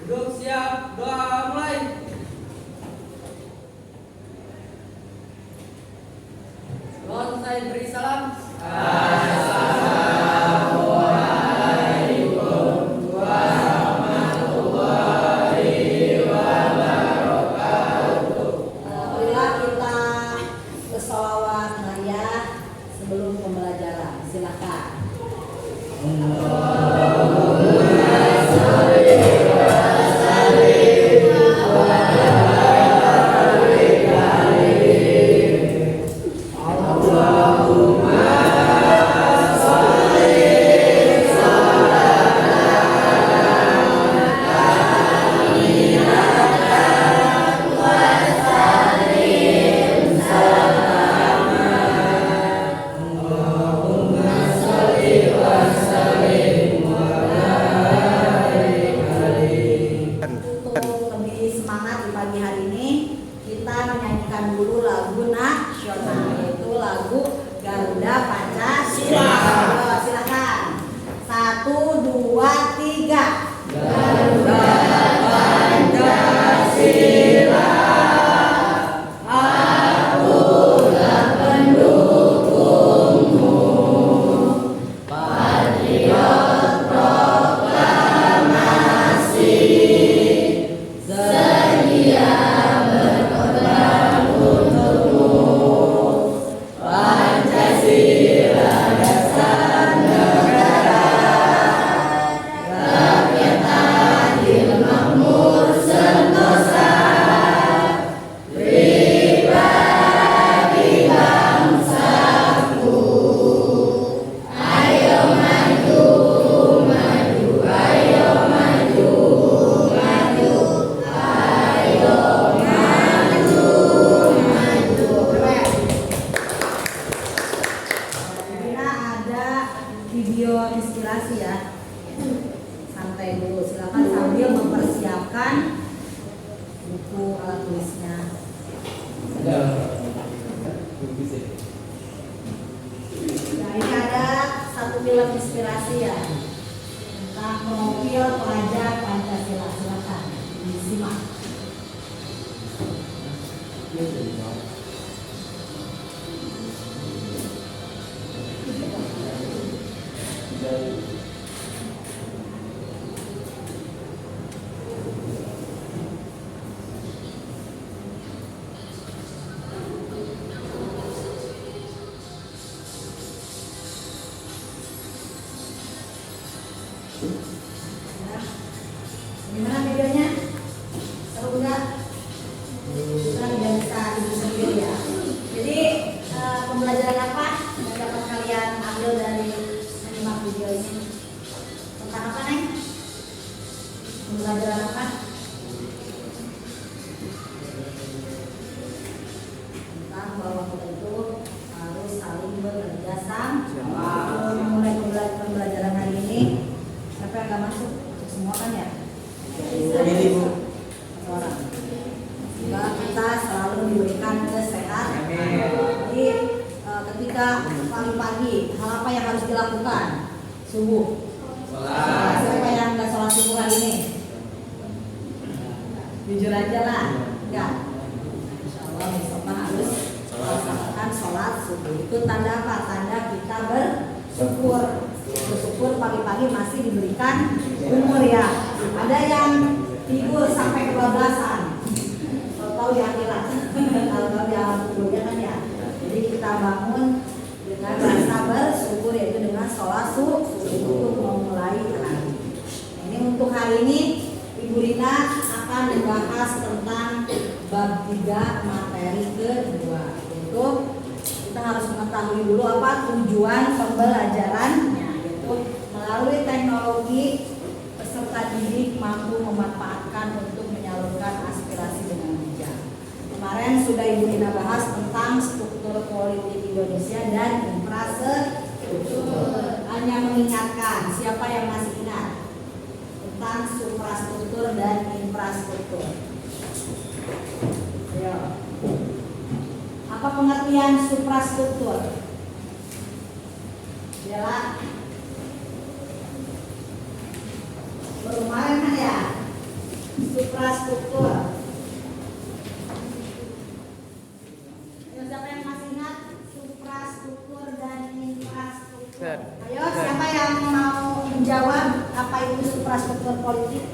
Duduk siap, doa mulai. Selesai beri salam. Assalamualaikum warahmatullahi wabarakatuh. Marilah kita bersolawat Maria sebelum pembelajaran. Silakan. Gimana videonya? Seru nggak? Kan tidak bisa ibu sendiri ya. Jadi pembelajaran apa yang dapat kalian ambil dari menyimak video ini? Tentang apa nih? Pembelajaran apa? Tentang bahwa kita itu harus saling bekerja sama. Memulai pembelajaran hari ini, siapa yang nggak masuk? Semua kan ya? Ini Bu. Orang. Semoga kita selalu diberikan kesehatan. Jadi ketika pagi-pagi hal apa yang harus dilakukan? Subuh. Siapa yang nggak sholat subuh hari ini? Jujur aja lah, enggak. Insya Allah besok harus melaksanakan sholat subuh. Itu tanda apa? Tanda kita bersyukur. Bersyukur pagi-pagi masih diberikan umur ya. Ada yang tidur sampai kebablasan. Tahu ya akhirat. Kalau di alam kuburnya kan ya. Jadi kita bangun dengan rasa bersyukur, yaitu dengan sholat subuh untuk memulai hari. Ini untuk hari ini Ibu Rina akan membahas tentang bab 3 materi kedua. Yaitu kita harus mengetahui dulu apa tujuan pembelajarannya, yaitu melalui teknologi peserta didik mampu memanfaatkan untuk menyalurkan aspirasi dengan bijak. Kemarin sudah Ibu Rina bahas tentang struktur politik Indonesia dan infrastruktur. Hanya mengingatkan, siapa yang masih ingat tentang suprastruktur dan infrastruktur? Ayo. Apa pengertian suprastruktur? Bella? Kemarin kan ya, suprastruktur. Ayo siapa yang masih ingat suprastruktur dan infrastruktur? Ayo siapa yang mau menjawab apa itu suprastruktur politik?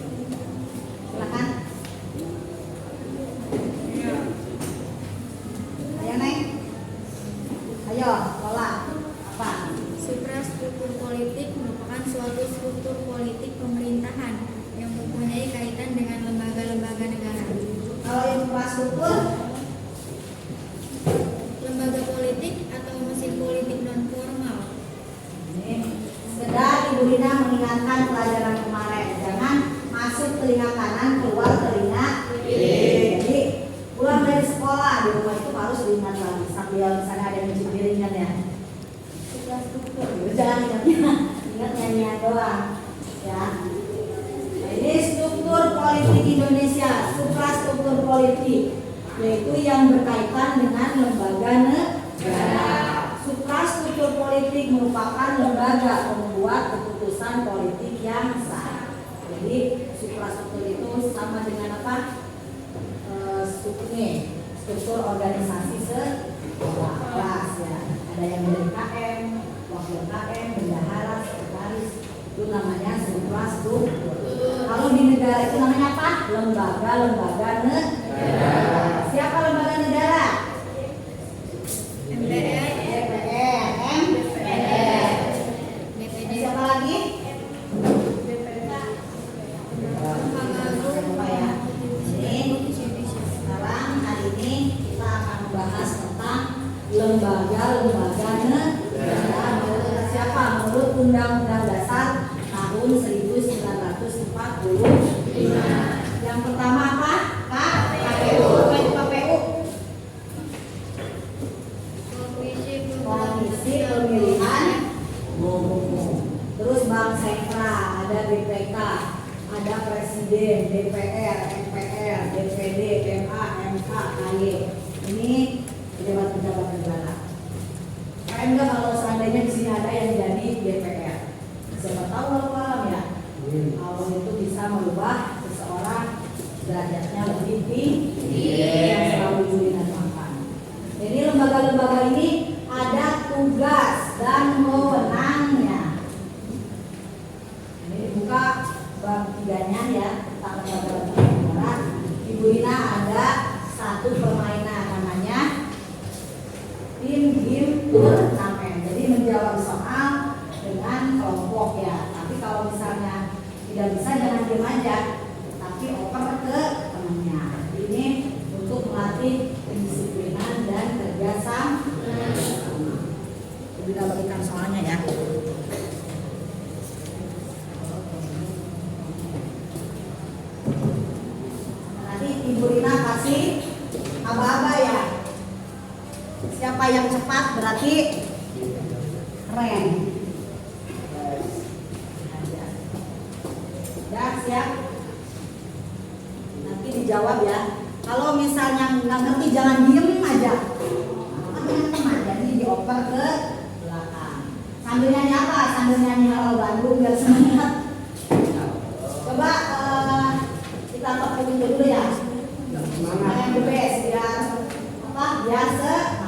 Silakan. Ayo Neng. Ayo, Lola. Apa? Suprastruktur politik merupakan suatu struktur politik pemerintahan yang mempunyai kaitan dengan lembaga-lembaga negara. Kalau infrastruktur, Lembaga politik atau mesin politik non formal. ini sekedar Ibu Rina mengingatkan pelajaran kemarin, jangan masuk telinga kanan, keluar telinga kiri. Jadi pulang dari sekolah di rumah itu harus diingat lagi sambil misalnya ada yang cuci piring kan ya. Suprastruktur, jangan ingat nyanyian doang ya. Nah, ini struktur politik Indonesia, suprastruktur politik, yaitu yang berkaitan dengan lembaga negara. Suprastruktur politik merupakan lembaga pembuat keputusan politik yang sah. Jadi suprastruktur itu sama dengan apa? Struktur organisasi sekolah kelas ya. Ada yang dari KM, wakil KM, bendahara, sekretaris, itu namanya suprastruktur. Kalau di negara itu namanya apa? Lembaga negara. Siapa lembaga negara? MPR, DPR, MPR. DPD, Siapa lagi? Lembaga Lupa ya. Ini sekarang hari ini kita akan membahas tentang lembaga-lembaga negara. Menurut siapa? Menurut Undang-Undang Dasar tahun 1945. Yang pertama apa? KPU. Apa itu KPU? Komisi Pemilihan Umum. Terus Bank Sentral, ada BPK, ada Presiden, DPR, MPR, DPD, MA, MK, KY. Ini pejabat-pejabat negara. Keren nggak kalau seandainya di sini ada yang jadi DPR? Siapa tahu malam ya. Allah itu bisa merubah seseorang derajatnya lebih tinggi yang selalu diingatkan. Jadi lembaga-lembaga ini ada tugas dan wewenangnya. Ini dibuka bab 3-nya ya tentang lembaga-lembaga negara. Ibu Rina ada satu permainan namanya tim turnamen. Jadi menjawab soal dengan kelompok ya. Tapi kalau misalnya tidak bisa jangan diam aja, tapi oper ke temannya. Ini untuk melatih kedisiplinan dan kerjasama. Kita berikan soalnya ya. Nanti Ibu Rina kasih aba-aba ya. Siapa yang cepat berarti keren. Ya, siap. Nanti dijawab ya. Kalau misalnya nggak ngerti jangan diem aja. Teman-teman, jadi dioper ke belakang. Sambil nyanyi apa? Sambil nyanyi Halo Bandung biar semangat. Coba kita tepuk dulu ya. Yang the best biar apa? Biasa.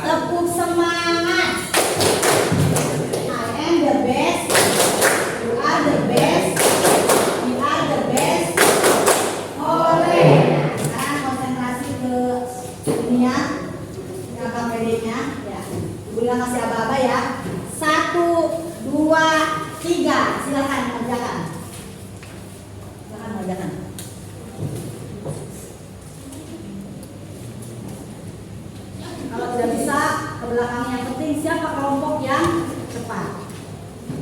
Tepuk semangat. I am the best. You are the best. We are the best. Oleh. Sekarang konsentrasi ke ini ya. Kakak PD-nya. Ya. Ibu Lina kasih aba-aba ya. 1, 2, 3. Silakan mengerjakan. Silakan mengerjakan. Kalau tidak bisa ke belakang yang penting siapa kelompok yang cepat.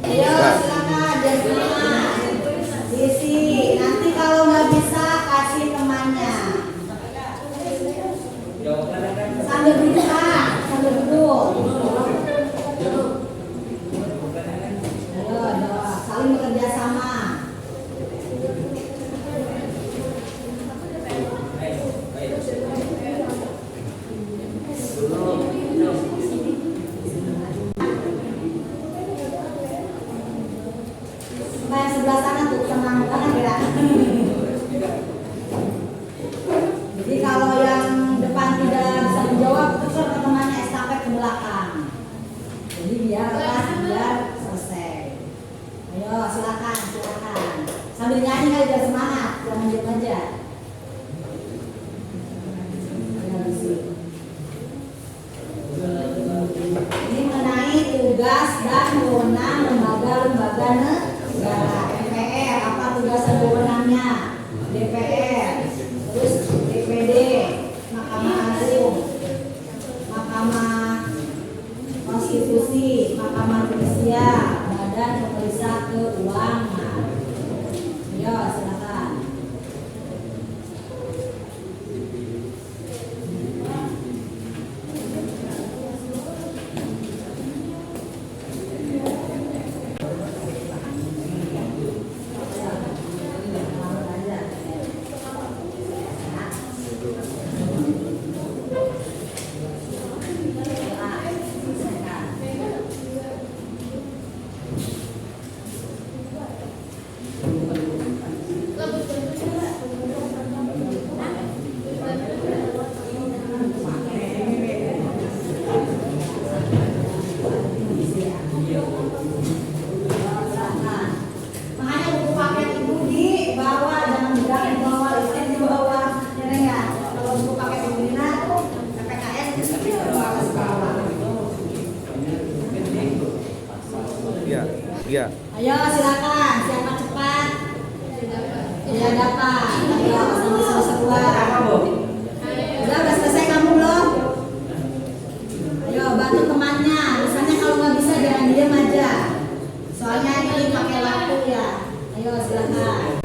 Ayo silakan Jasmina, Desi. Nanti kalau nggak bisa kasih temannya. Sambil bisa, sambil duduk. Ayo, saling bekerja sama. Baik. lanjut aja. Ini mengenai tugas dan wewenang lembaga-lembaga negara. DPR, apa tugas dan wewenangnya? DPR, terus DPD, Mahkamah Agung, Mahkamah Konstitusi, Mahkamah Judisial, Badan Pemeriksa Keuangan. Yo, silakan. Makanya buku paket ibu di bawah, jangan juga di bawah, listriknya di bawah, ya enggak? Kalau buku paket ibu Dina, PPKN itu seperti di bawah ke bawah. Iya, iya. Ayo silakan, siapa cepat? Tidak dapat. Ayo sampai selesai keluar. Udah selesai kamu belum? Ayo bantu temannya. Misalnya kalau nggak bisa jangan diam aja. Soalnya ini pakai waktu ya. Ayo silakan.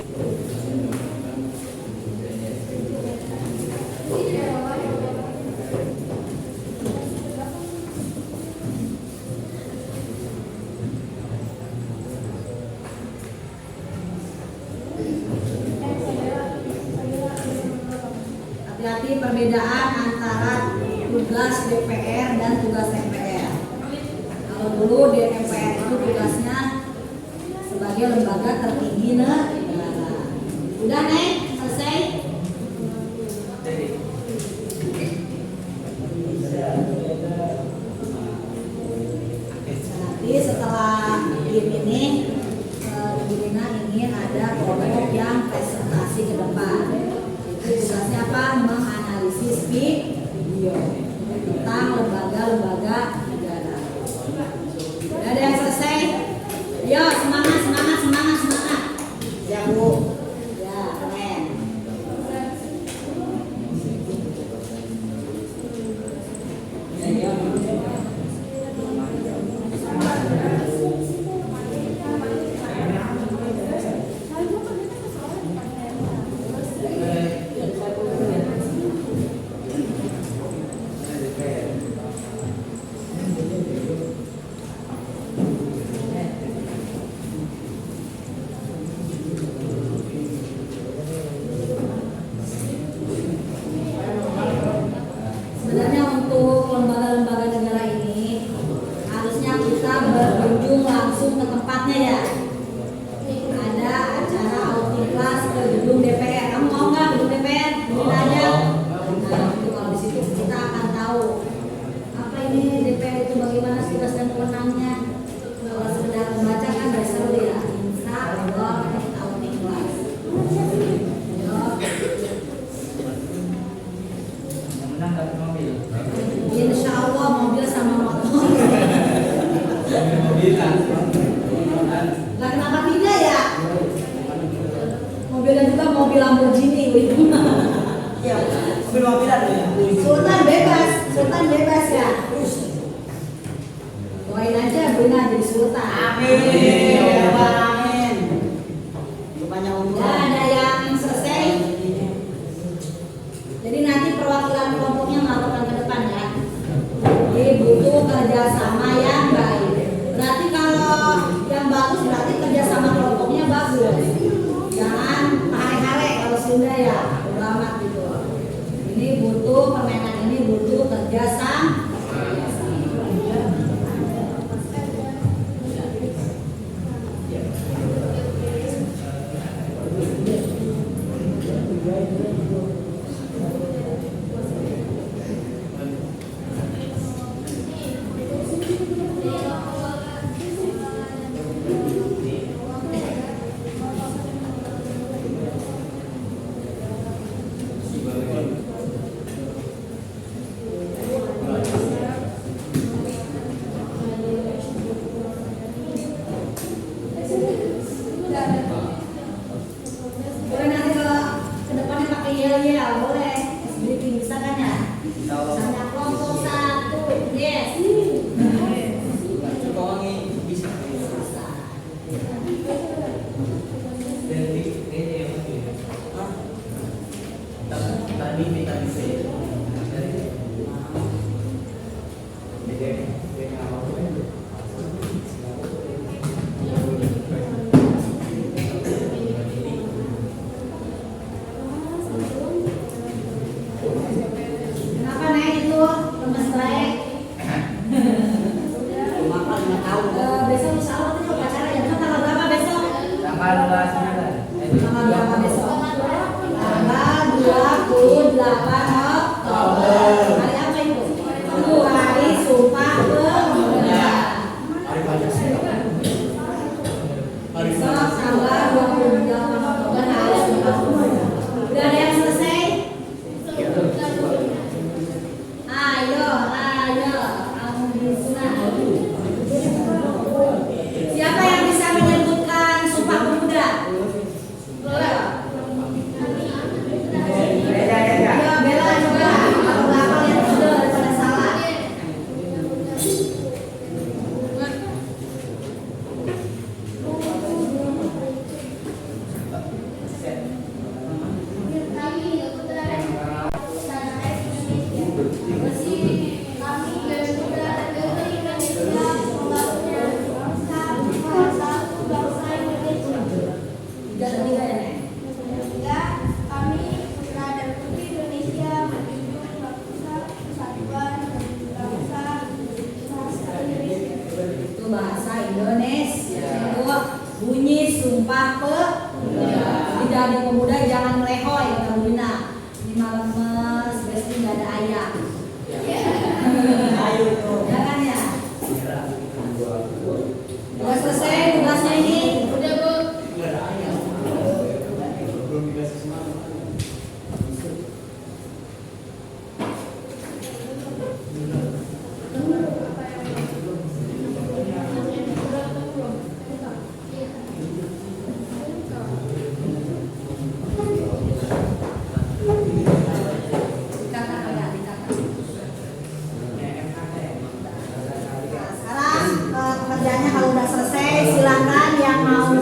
Hati-hati perbedaan antara tugas DPR dan tugas MPR. Kalau dulu DPR itu tugasnya sebagai lembaga tertinggi negara. Udah Neng, selesai? Nanti setelah ini ada kelompok yang presentasi ke depan. Tugasnya apa? Menganalisis video tentang lembaga-lembaga negara. Udah ada yang selesai? Yo, semangat, semangat, semangat, semangat. Ya Bu. Ya, keren. Sebenarnya untuk lembaga-lembaga negara ini harusnya kita berkunjung langsung ke tempatnya ya. Ada acara outing class ke gedung DPR. Kamu mau nggak gedung DPR? Mungkin aja. Nah, itu kalau di situ kita akan tahu apa ini DPR itu, bagaimana tugas dan wewenangnya. Kalau sekedar membaca kan nggak seru ya. Insya Allah outing class. Insya Allah mobil sama motor. Lah kenapa tidak ya? Mobilnya juga mobil Lamborghini. Iya, mobil-mobilan ya. Sultan bebas ya. Doain aja Brina jadi sultan. Amin. Amin. Banyak umur. Ya, ada yang selesai. Jadi nanti perwakilan kelompoknya melaporkan ke depan ya. Jadi butuh kerjasama yang baik. Berarti kalau yang bagus berarti kerjasama kelompoknya bagus. Jangan hare-hare kalau Sunda ya, amat gitu. Ini butuh permainan ini butuh kerjasama. Iya, boleh. Briefing bisa kan ya? Tanya kelompok 1. Yes. Kenapa naik itu? Lemes baik. Makan 5 tahun. Besok insya Allah tuh upacara ya. Tanggal berapa besok? Tanggal 29. Tanggal berapa besok? Tanggal 28 Oktober. Hari apa itu? Hari Sumpah Pemuda. Besok tanggal 28 Oktober hari Sumpah Pemuda. Udah ada yang selesai? Ayo, kamu bisa. Siapa yang bisa menyebutkan Sumpah Pemuda? Ayo, Bella coba. Kalau nggak hafal yang sudah daripada salah. Tiga ketiga ya, Nek? Itu bahasa Indonesia. Itu bunyi Sumpah Pemuda. Jadi dari pemuda jangan melehoy kalau Dina. Ini lemes, berarti nggak ada ayam. Ayo tuh. Jangan ya. Udah selesai tugasnya ini. Udah Bu. Dikata enggak dikata. Sekarang pekerjaannya kalau udah selesai silakan yang mau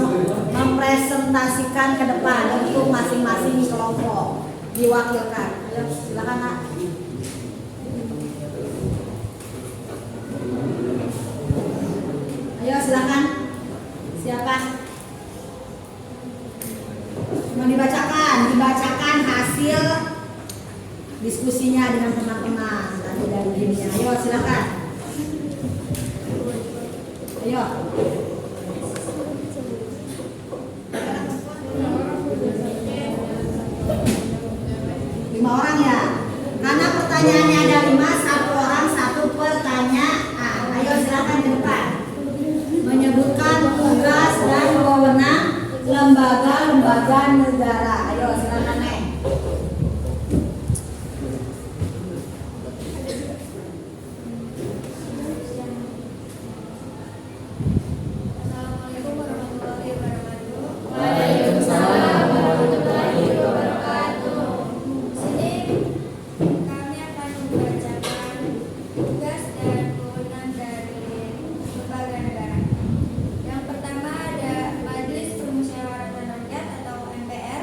mempresentasikan ke depan untuk masing-masing kelompok diwakilkan. Ayo silakan Nak. Ayo silakan. Siapa? Mau dibacakan hasil diskusinya dengan teman-teman tadi dari timnya. Ayo silakan. Ayo. Lima orang ya. Karena pertanyaannya ada 5, 1 orang 1 pertanyaan. Ayo silakan ke depan. Menyebutkan tugas dan wewenang lembaga-lembaga negara. Ayo silakan Nek. Assalamualaikum warahmatullahi wabarakatuh. Waalaikumsalam warahmatullahi wabarakatuh. Sini kami akan membacakan tugas dan wewenang dari lembaga negara. Yang pertama ada Majelis Permusyawaratan Rakyat atau MPR.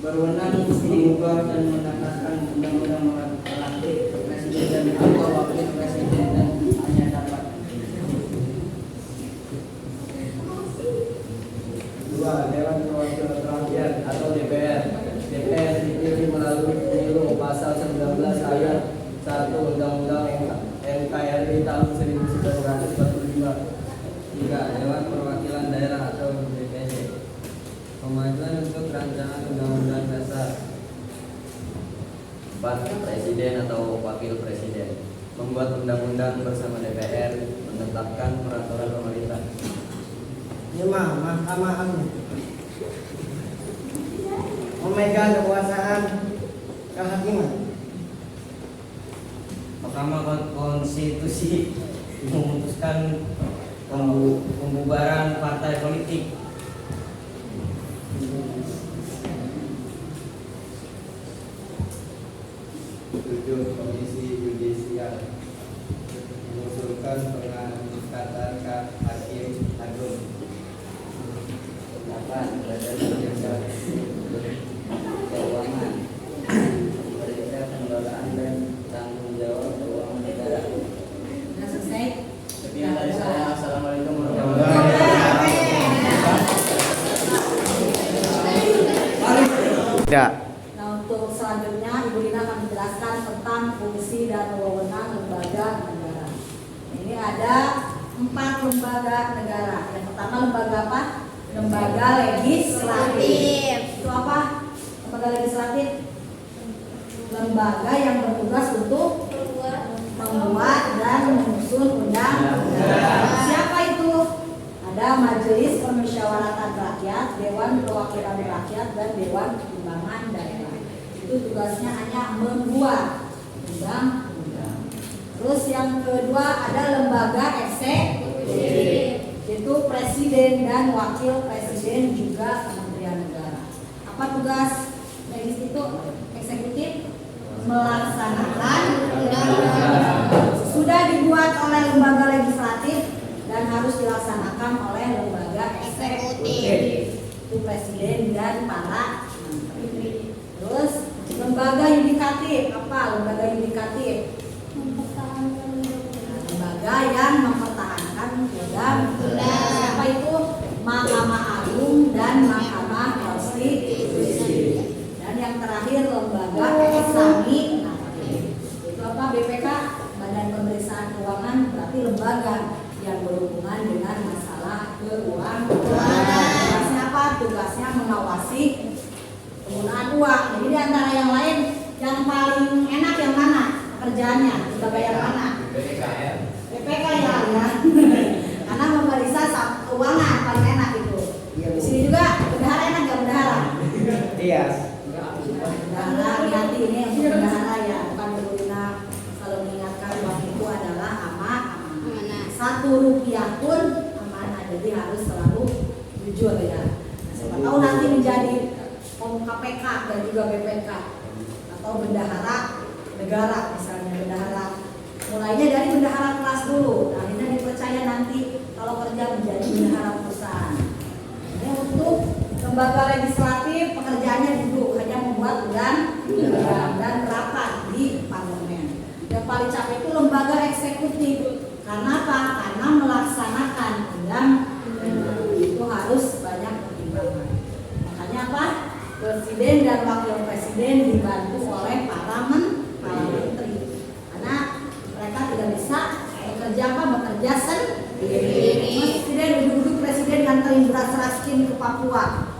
berwenang mengubah dan menetapkan undang-undang melantik presiden dan atau wakil presiden dan hanya dapat. 2. Dewan Perwakilan Rakyat atau DPR. DPR dipilih melalui pemilu pasal 19 ayat 1 Undang-Undang NKRI tahun 1945. 3. Dewan Perwakilan Daerah atau DPD. Pemajuan untuk rancangan undang-undang dasar. 4. Presiden atau wakil presiden membuat undang-undang bersama DPR, menetapkan peraturan pemerintah. 5. Mahkamah Agung memegang kekuasaan kehakiman. Mahkamah Konstitusi memutuskan pembubaran partai politik. 7. Komisi Yudisial mengusulkan pengangkatan hakim agung. 8. Badan Jasa Keuangan memeriksa pengelolaan dan tanggung jawab keuangan negara. Sudah selesai? Sekian dari saya. Assalamualaikum warahmatullahi wabarakatuh. Ya. Nah, untuk selanjutnya Ibu Lina akan menjelaskan tentang fungsi dan wewenang lembaga negara. Ini ada 4 lembaga negara. Yang pertama lembaga apa? Lembaga legislatif. Itu apa? Lembaga legislatif? Lembaga yang bertugas untuk membuat dan menyusun undang-undang. Siapa itu? Ada Majelis Permusyawaratan Rakyat, Dewan Perwakilan Rakyat, dan Dewan Pertimbangan Daerah. Itu tugasnya hanya membuat undang-undang. Terus yang kedua ada lembaga eksekutif. Itu presiden dan wakil presiden juga Kementerian Negara. Apa tugas itu? Eksekutif melaksanakan undang-undang. Sudah dibuat oleh lembaga legislatif dan harus dilaksanakan oleh lembaga eksekutif. Itu presiden dan para menteri. Terus lembaga yudikatif. Apa lembaga yudikatif? Lembaga yang mempertahankan undang-undang. Siapa itu? Mahkamah Agung dan Mahkamah Konstitusi. Dan yang terakhir lembaga eksaminatif. Itu apa? BPK, Badan Pemeriksaan Keuangan, berarti lembaga yang berhubungan dengan masalah keuangan. Tugasnya apa? Tugasnya mengawasi penggunaan uang. Jadi di antara yang lain, yang paling enak yang mana pekerjaannya? Lembaga yang mana? BPK ya. Karena memeriksa keuangan paling enak itu. Di sini juga bendahara enak nggak bendahara? Iya. Bendahara hati-hati ini untuk bendahara ya, bukan berguna. Selalu mengingatkan bahwa itu adalah amanah. 1 rupiah pun amanah, jadi harus selalu jujur ya. Siapa tahu nanti menjadi KPK dan juga BPK atau bendahara negara, misalnya bendahara. Mulainya dari bendahara kelas dulu, akhirnya dipercaya nanti kalau kerja menjadi bendahara perusahaan. Ini untuk lembaga legislatif pekerjaannya duduk hanya membuat undang-undang dan rapat di parlemen. Yang paling capek itu lembaga eksekutif. Karena apa? Karena melaksanakan undang-undang itu harus banyak pertimbangan. Makanya apa? Presiden dan wakil presiden dibantu oleh para menteri. Karena mereka tidak bisa bekerja apa? Bekerja sendiri. Presiden duduk-duduk presiden nganterin beras raskin ke Papua.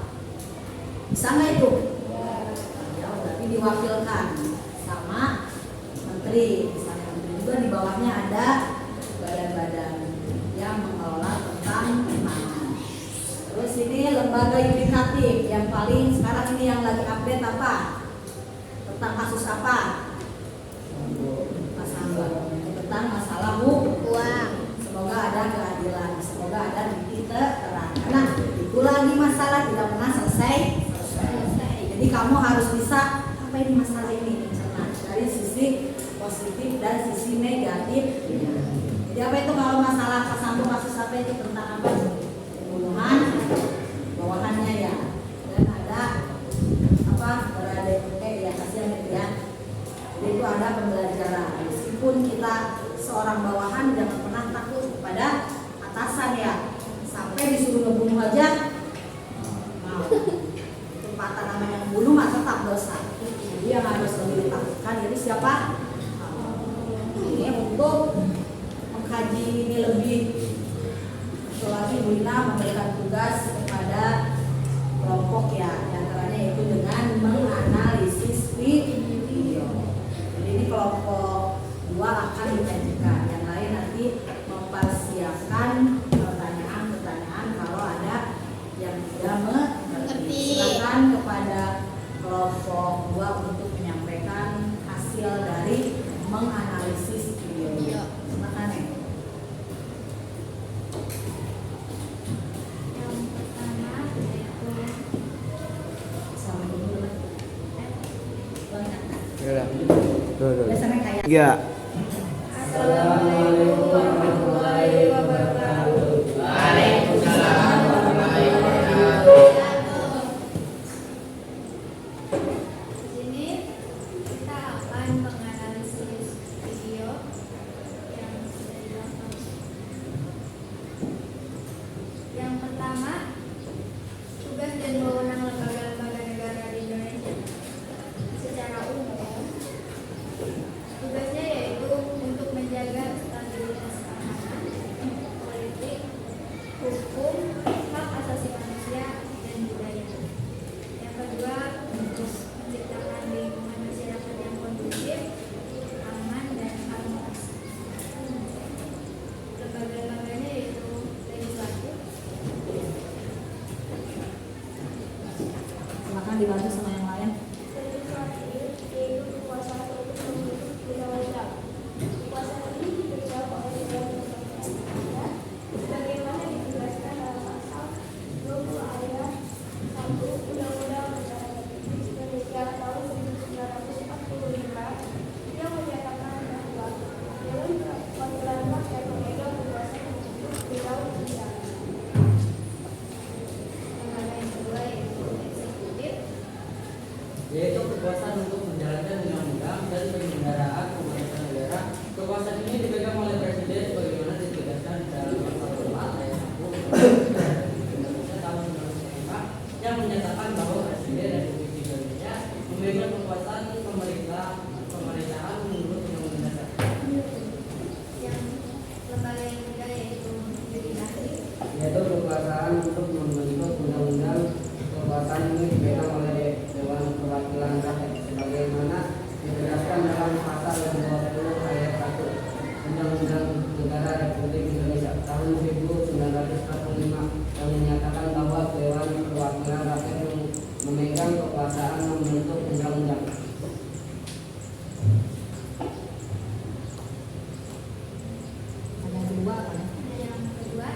Bisa nggak itu? Ya, berarti diwakilkan sama menteri. Misalnya menteri juga di bawahnya ada badan-badan yang mengelola tentang keuangan. Terus ini lembaga yudikatif yang paling sekarang ini yang lagi update apa? Tentang kasus apa? Tentang masalah uang. Semoga ada keadilan, semoga ada titik terang. Karena itu lagi masalah tidak pernah selesai. Jadi kamu harus bisa apa ini masalah ini mencerna dari sisi positif dan sisi negatif. Jadi apa itu kalau masalah sampai kasus apa itu tentang apa? Pembunuhan, bawahannya ya. Dan ada apa berada di atasnya gitu ya. Jadi itu ada pembelajaran. Meskipun kita seorang bawahan jangan pernah takut kepada atasan ya. Sampai disuruh ngebunuh aja. Mau. Tempatan namanya membunuh mah tetap dosa. Jadi yang harus lebih ditakutkan ini siapa? Ini untuk mengkaji ini lebih lagi Bu Lina memberikan tugas kepada kelompok ya, diantaranya yaitu dengan menganalisis video. Jadi ini kelompok 2 akan dijanjikan, yang lain nanti mempersiapkan pertanyaan-pertanyaan kalau ada yang tidak mengerti. Silakan kepada kelompok 2 untuk menyampaikan hasil dari menganalisis video. Silakan ya. Biasanya kayak Tiga. Assalamualaikum warahmatullahi wabarakatuh. Waalaikumsalam warahmatullahi wabarakatuh. Di sini kita akan menganalisis video yang sudah dilakukan. Yang pertama, tugas dan wewenang lembaga-lembaga negara di Indonesia. Secara umum, tugasnya yaitu untuk menjaga stabilitas keamanan, politik, hukum, hak asasi manusia, dan budaya. Yang kedua, untuk menciptakan lingkungan masyarakat yang kondusif, aman, dan harmonis. Lembaga-lembaganya yaitu legislatif, silakan dibantu sama yang lain. legislatif yaitu kekuasaan untuk membentuk undang-undang. Kekuasaan ini diberikan oleh Undang-Undang sebagaimana dijelaskan dalam pasal 20 ayat 1 Undang-Undang Negara Republik Indonesia tahun 1945 yang menyatakan bahwa Dewan Perwakilan Rakyat memegang kekuasaan untuk berundang-undang. Lembaga yang kedua yaitu eksekutif, Yaitu kekuasaan untuk menjalankan undang-undang dan penyelenggaraan pemerintahan negara. Kekuasaan ini dipegang oleh Presiden sebagaimana ditegaskan dalam pasal 4 ayat 1 Undang-Undang tahun 1945 yang menyatakan bahwa Presiden Republik Indonesia memegang kekuasaan pemerintahan menurut Undang-Undang Dasar. yang lembaga yang ketiga yaitu yudikatif, Yaitu kekuasaan untuk membentuk undang-undang. Kekuasaan ini dipegang oleh Dewan Perwakilan Rakyat sebagaimana ditegaskan dalam pasal 20 ayat 1 Undang-Undang Negara Republik Indonesia tahun 1945 yang menyatakan bahwa Dewan Perwakilan Rakyat memegang kekuasaan membentuk undang-undang. Yang kedua apa ya? yang kedua,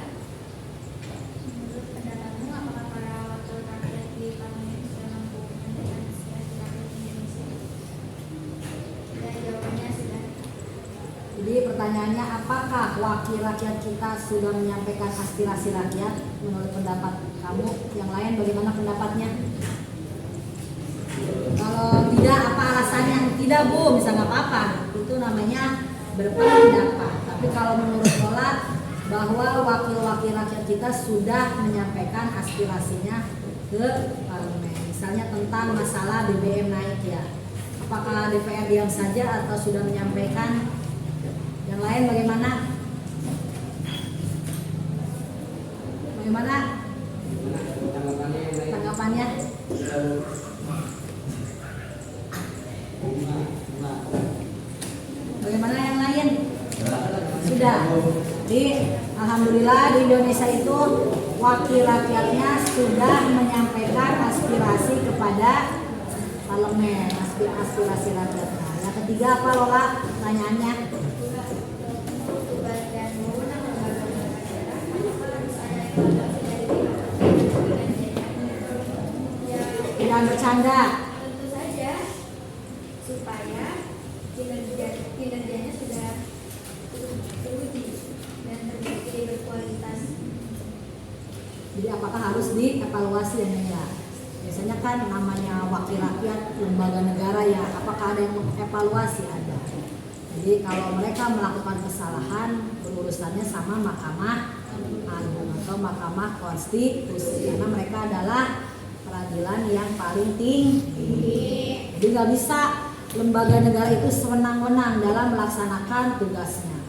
menurut pendapatmu apakah para wakil rakyat di parlemen sudah mampu mendengarkan aspirasi rakyat Indonesia? Dan jawabannya sudah. Jadi pertanyaannya, apakah wakil rakyat kita sudah menyampaikan aspirasi rakyat menurut pendapat kamu? Yang lain bagaimana pendapatnya? Kalau tidak, apa alasannya? Tidak Bu, bisa nggak apa-apa. Itu namanya berpendapat. Tapi kalau menurut Sholat, bahwa wakil-wakil rakyat kita sudah menyampaikan aspirasinya ke parlemen. Misalnya tentang masalah BBM naik ya. Apakah DPR diam saja atau sudah menyampaikan? Yang lain bagaimana? Bagaimana Tanggapannya yang lain. tanggapannya? Bagaimana yang lain? Sudah. Jadi alhamdulillah di Indonesia itu wakil rakyatnya sudah menyampaikan aspirasi kepada parlemen, aspirasi rakyat. Nah, yang ketiga apa Lola? Pertanyaannya. Tugas dan wewenang lembaga-lembaga negara, apakah misalnya evaluasi dari kinerjanya? Jangan bercanda. Tentu saja, supaya kinerjanya sudah teruji dan terbukti berkualitas. Jadi apakah harus dievaluasi dan enggak? Biasanya biasanya kan namanya wakil rakyat lembaga negara ya, apakah ada yang mengevaluasi? Ada. Jadi kalau mereka melakukan kesalahan berurusannya sama Mahkamah Agung atau Mahkamah Konstitusi karena mereka adalah peradilan yang paling tinggi. Jadi nggak bisa lembaga negara itu sewenang-wenang dalam melaksanakan tugasnya.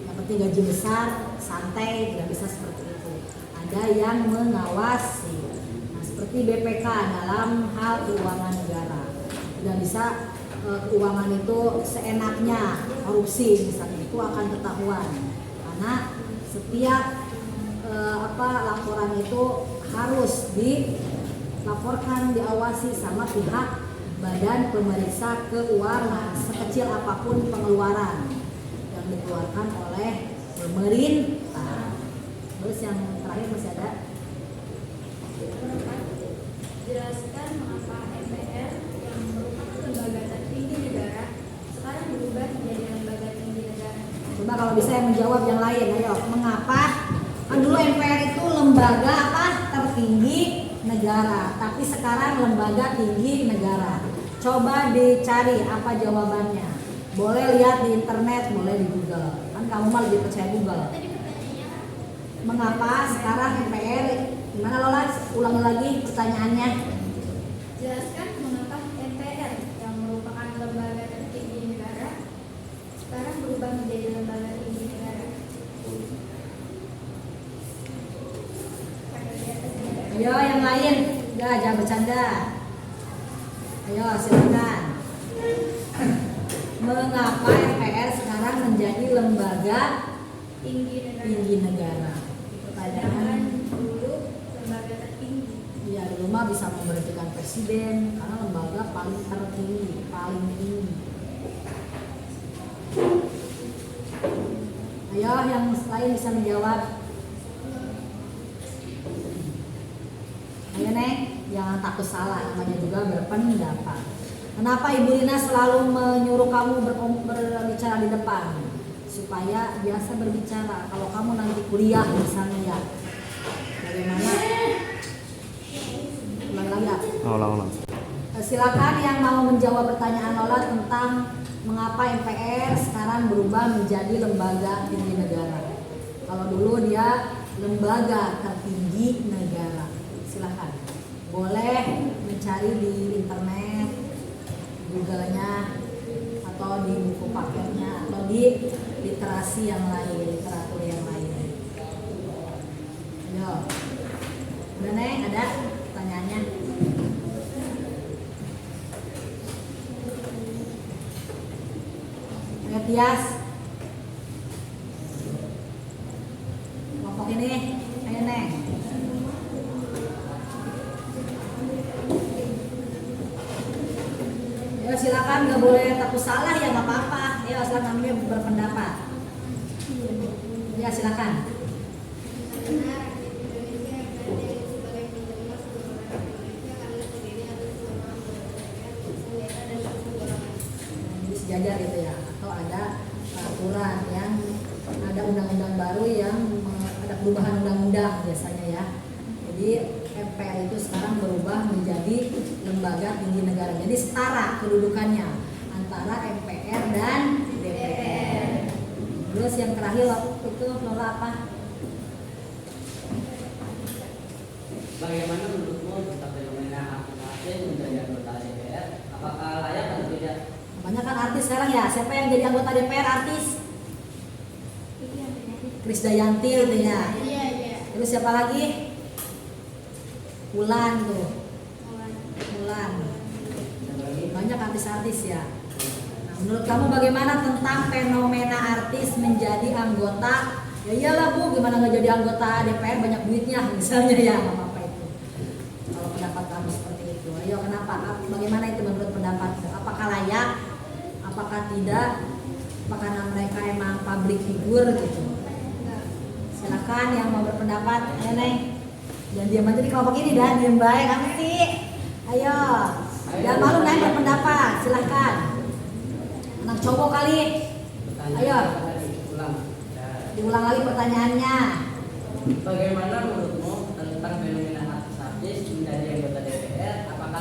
Yang penting gaji besar, santai, tidak bisa seperti itu. Ada yang mengawasi. Nah, seperti BPK dalam hal keuangan negara. Tidak bisa keuangan itu seenaknya, korupsi misalnya itu akan ketahuan. Karena setiap laporan itu harus dilaporkan, diawasi sama pihak Badan Pemeriksa Keuangan sekecil apapun pengeluaran yang dikeluarkan oleh pemerintah. Terus yang terakhir masih ada. Jelaskan mengapa MPR yang merupakan lembaga tertinggi negara sekarang berubah menjadi lembaga tinggi negara. Coba kalau bisa yang menjawab yang lain, ayo. Mengapa? Kan dulu MPR itu lembaga tertinggi negara, tapi sekarang lembaga tinggi negara. Coba dicari apa jawabannya. Boleh lihat di internet, boleh di Google. Kan kamu mah lebih percaya Google. Tadi pertanyaannya apa? Mengapa sekarang MPR? Gimana Lola? Ulangi lagi pertanyaannya. Jelaskan mengapa MPR yang merupakan lembaga tertinggi negara sekarang berubah menjadi lembaga tinggi negara. Ayo yang lain, jangan bercanda. Ayo silakan. Mengapa MPR sekarang menjadi lembaga tinggi negara? Pertanyaan. Dulu lembaga tertinggi. Ya dulu mah bisa memberhentikan presiden karena lembaga paling tertinggi, paling tinggi. Ayo yang lain bisa menjawab. Ayo Neng, jangan takut salah, namanya juga berpendapat. Kenapa Ibu Rina selalu menyuruh kamu berbicara di depan? Supaya biasa berbicara. Kalau kamu nanti kuliah misalnya ya, bagaimana? Ulang lagi ya? Ulang. Silakan yang mau menjawab pertanyaan Lola tentang mengapa MPR sekarang berubah menjadi lembaga tinggi negara. Kalau dulu dia lembaga tertinggi negara. Silakan. Boleh mencari di internet, Google-nya, atau di buku paketnya, atau di literasi yang lain, literatur yang lain. Ayo. Udah Neng, ada pertanyaannya? Ayo Tias. Kelompok ini, ayo Neng. Ya silakan, nggak boleh takut salah ya nggak apa-apa. Ya silakan namanya berpendapat. Ya silakan. Jadi sejajar gitu ya, atau ada peraturan yang ada undang-undang baru yang ada perubahan undang-undang biasanya ya. Jadi MPR itu sekarang berubah menjadi lembaga tinggi negara. Jadi setara kedudukannya antara MPR dan DPR. Terus yang terakhir waktu itu Lola apa? Bagaimana menurutmu tentang fenomena artis menjadi anggota DPR? Apakah layak atau tidak? Banyak kan artis sekarang ya. Siapa yang jadi anggota DPR artis? Krisdayanti gitu ya. Iya. Terus siapa lagi? Wulan tuh. Wulan. Banyak artis-artis ya. Nah, menurut kamu bagaimana tentang fenomena artis menjadi anggota? Ya iyalah Bu, gimana nggak jadi anggota DPR, banyak duitnya misalnya ya, nggak apa-apa itu. Kalau pendapat kamu seperti itu, ayo kenapa? Bagaimana itu menurut pendapatmu? Apakah layak? Apakah tidak? Apakah mereka emang public figure gitu? Silakan yang mau berpendapat, ayo Neng. Jangan diam aja di kelompok ini dah, diam baik kamu sih. Ayo, jangan malu Neng berpendapat, silakan. Anak cowok kali. Ayo. Ulang. Diulang lagi pertanyaannya. Bagaimana menurutmu tentang fenomena artis menjadi anggota DPR? Apakah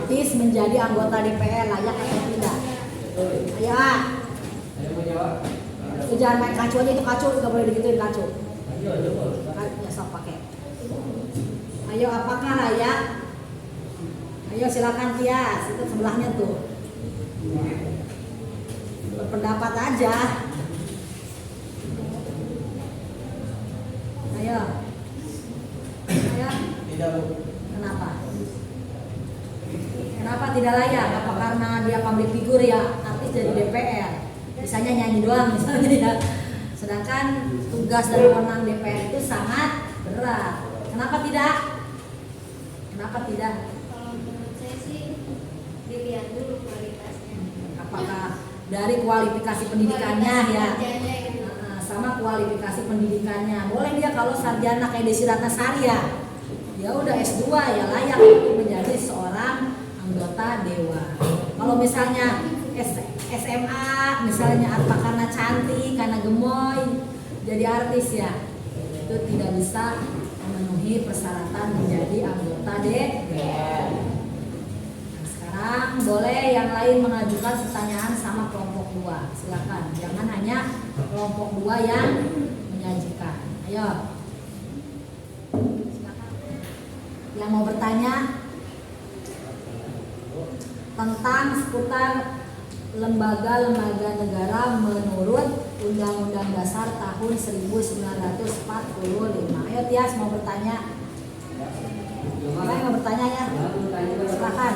artis menjadi anggota DPR, layak atau tidak? Ayo, ah. Ayo mau jawab? Lu jangan main kacu aja, itu kacu nggak boleh digituin kacu. Ayo coba. Ya sok pakai. Ayo, apakah layak? Ayo silakan Tias, itu sebelahnya tuh. Berpendapat aja. Ayo. Ayo. Tidak Bu. Kenapa? Kenapa tidak layak? Apa karena dia public figure ya, artis jadi DPR? Misalnya nyanyi doang misalnya ya. Sedangkan tugas dan wewenang DPR itu sangat berat. Kenapa tidak? Kenapa tidak? Kalau menurut saya sih dilihat dulu kualitasnya. Apakah dari kualifikasi pendidikannya ya? Kerjanya gitu. Sama kualifikasi pendidikannya. Boleh dia kalau sarjana kayak Desi Ratnasari ya, dia udah S2 ya layak untuk menjadi seorang anggota dewan. Kalau misalnya SMA misalnya apa karena cantik, karena gemoy jadi artis ya, itu tidak bisa memenuhi persyaratan menjadi anggota DPR. Nah, sekarang boleh yang lain mengajukan pertanyaan sama kelompok 2. Silakan, jangan hanya kelompok 2 yang menyajikan. Ayo. Silakan. Yang mau bertanya tentang seputar lembaga-lembaga negara menurut Undang-Undang Dasar tahun 1945. Ayo Tias mau bertanya. Siapa yang mau bertanya ya? Silakan.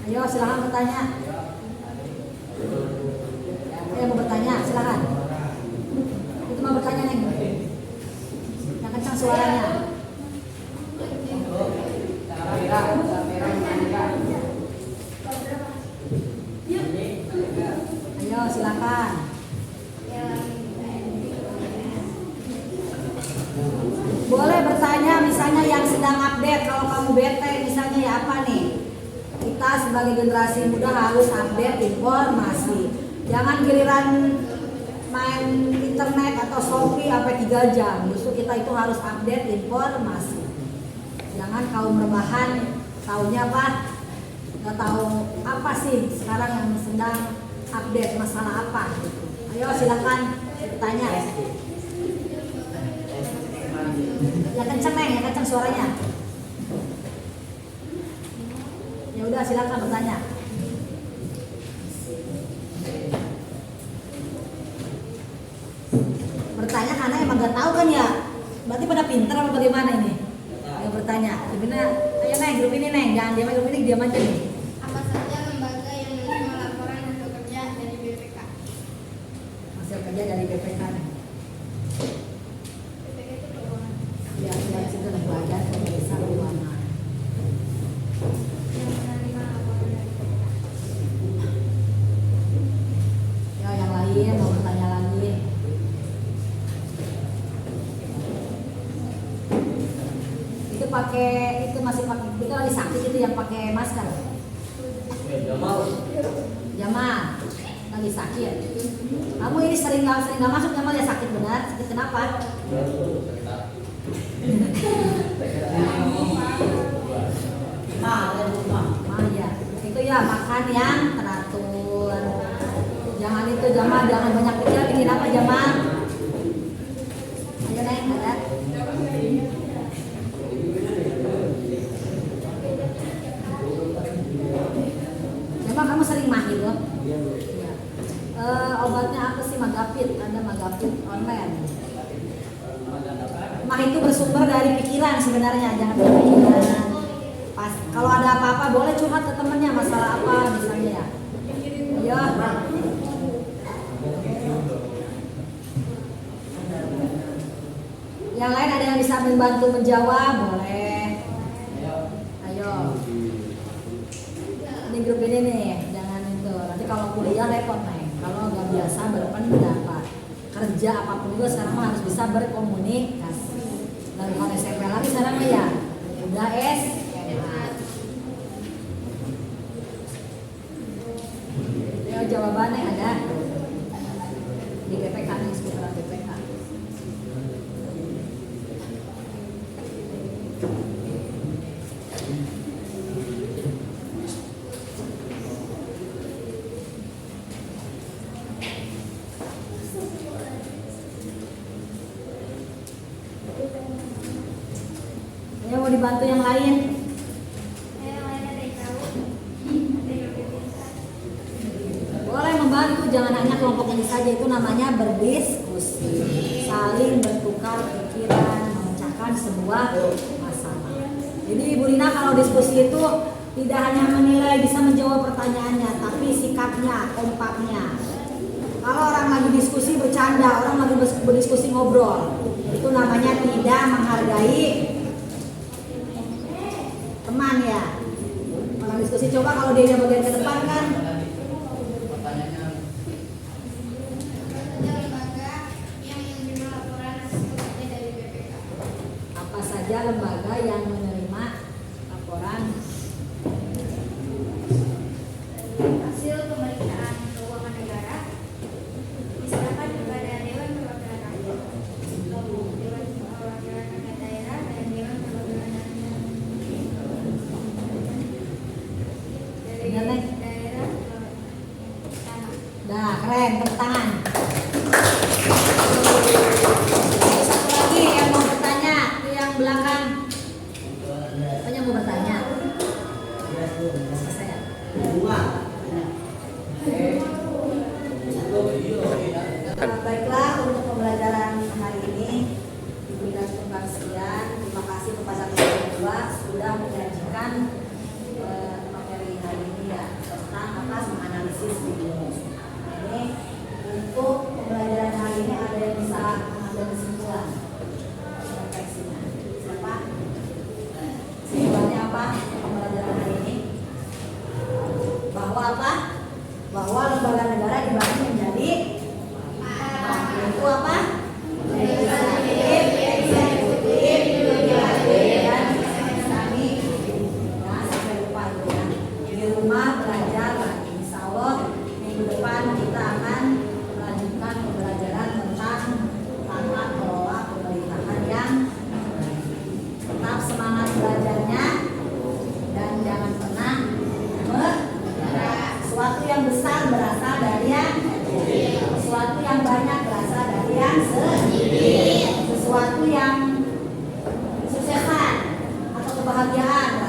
Ayo silakan bertanya. Ayo mau bertanya silakan. Itu mau bertanya nih. Yang kencang suaranya. Ayo silakan. Boleh bertanya misalnya yang sedang update. Kalau kamu bete misalnya ya apa nih? Kita sebagai generasi muda harus update informasi. Jangan giliran main internet atau Shopee sampai 3 jam. Justru kita itu harus update informasi. Jangan kaum rebahan taunya apa? Gak tahu apa sih sekarang yang sedang update masalah apa gitu. Ayo silakan bertanya. Ya kenceng neng, ya kenceng suaranya. Ya udah silakan bertanya. Bertanya karena emang gak tahu kan ya. Berarti pada pinter apa bagaimana ini? Yang bertanya. Gimana? Ayo neng, grup ini neng, jangan diam grup ini diam aja nih. Apa saja lembaga yang menerima laporan hasil kerja dari BPK? Hasil kerja dari BPK nih. BPK itu keuangan. Ya, ya situ lembaga pemeriksa keuangan. Yang menerima laporan dari BPK. Ya yang lain mau bertanya lagi. Itu pakai itu masih pakai itu lagi sakit itu yang pakai masker. Jamal. Jamal lagi sakit. Kamu ini sering nggak masuk Jamal ya sakit benar? Sakit kenapa? Ya. Itu ya makan yang teratur. Jangan itu Jamal, jangan banyak pikir bikin apa Jamal. Ayo neng, ada. Jamal kamu sering mahir loh. Ya. Obatnya apa sih Magapit? Ada Magapit online. Mah itu bersumber dari pikiran sebenarnya, jangan pikiran. Pas kalau ada apa-apa boleh curhat ke temennya masalah apa misalnya ya. Ayo. Yang lain ada yang bisa membantu menjawab boleh. Ayo. Ini grup ini nih, jangan itu. Nanti kalau kuliah repot nih. Kalau nggak biasa berpendapat, kerja apapun juga sekarang mah harus bisa berkomunikasi. Dan kalau SMP lagi sekarang mah ya udah SMA. Ya jawabannya ada di BPK nih, seputaran BPK. Ya, mau dibantu yang lain? Yang lain ada yang tahu? Ada yang bisa? Boleh membantu, jangan hanya kelompok ini saja. Itu namanya berdiskusi, saling bertukar pikiran, memecahkan sebuah masalah. Jadi Ibu Rina kalau diskusi itu tidak hanya menilai bisa menjawab pertanyaannya, tapi sikapnya, kompaknya. Kalau orang lagi diskusi bercanda, orang lagi berdiskusi ngobrol, itu namanya tidak menghargai teman ya. Orang diskusi, coba kalau dia bagian ke depan kan. Ada lembaga yang menerima laporan hasil kerja dari BPK. Apa saja lembaga yang menerima laporan Hasil pemeriksaan keuangan negara diserahkan kepada Dewan Perwakilan Rakyat, Dewan Perwakilan Rakyat Daerah, dan Dewan Perwakilan Rakyat dari daerah ke tanah. Nah, keren, tepuk tangan. Terus satu lagi yang mau bertanya, itu yang belakang. Apa yang mau bertanya? Selesai ya? Baiklah, untuk pembelajaran hari ini diberikan cukup sekian. Terima kasih kepada kedua sudah menyajikan materi hari ini ya, tentang menganalisis video. Ini untuk pembelajaran hari ini ada yang bisa mengambil kesimpulan refleksinya. Siapa? Kesimpulannya apa pembelajaran hari ini? Bahwa apa? Bahwa lembaga negara dibagi menjadi yaitu apa? Legislatif, eksekutif, yudikatif, dan administratif. Nah, sampai lupa itu ya. Di rumah belajar lagi. Insya Allah minggu depan kita akan melanjutkan pembelajaran tentang tata kelola pemerintahan yang tetap semangat belajarnya dan jangan pernah sesuatu yang besar berasal dari yang kecil, sesuatu yang banyak berasal dari yang sedikit, sesuatu yang kesuksesan atau kebahagiaan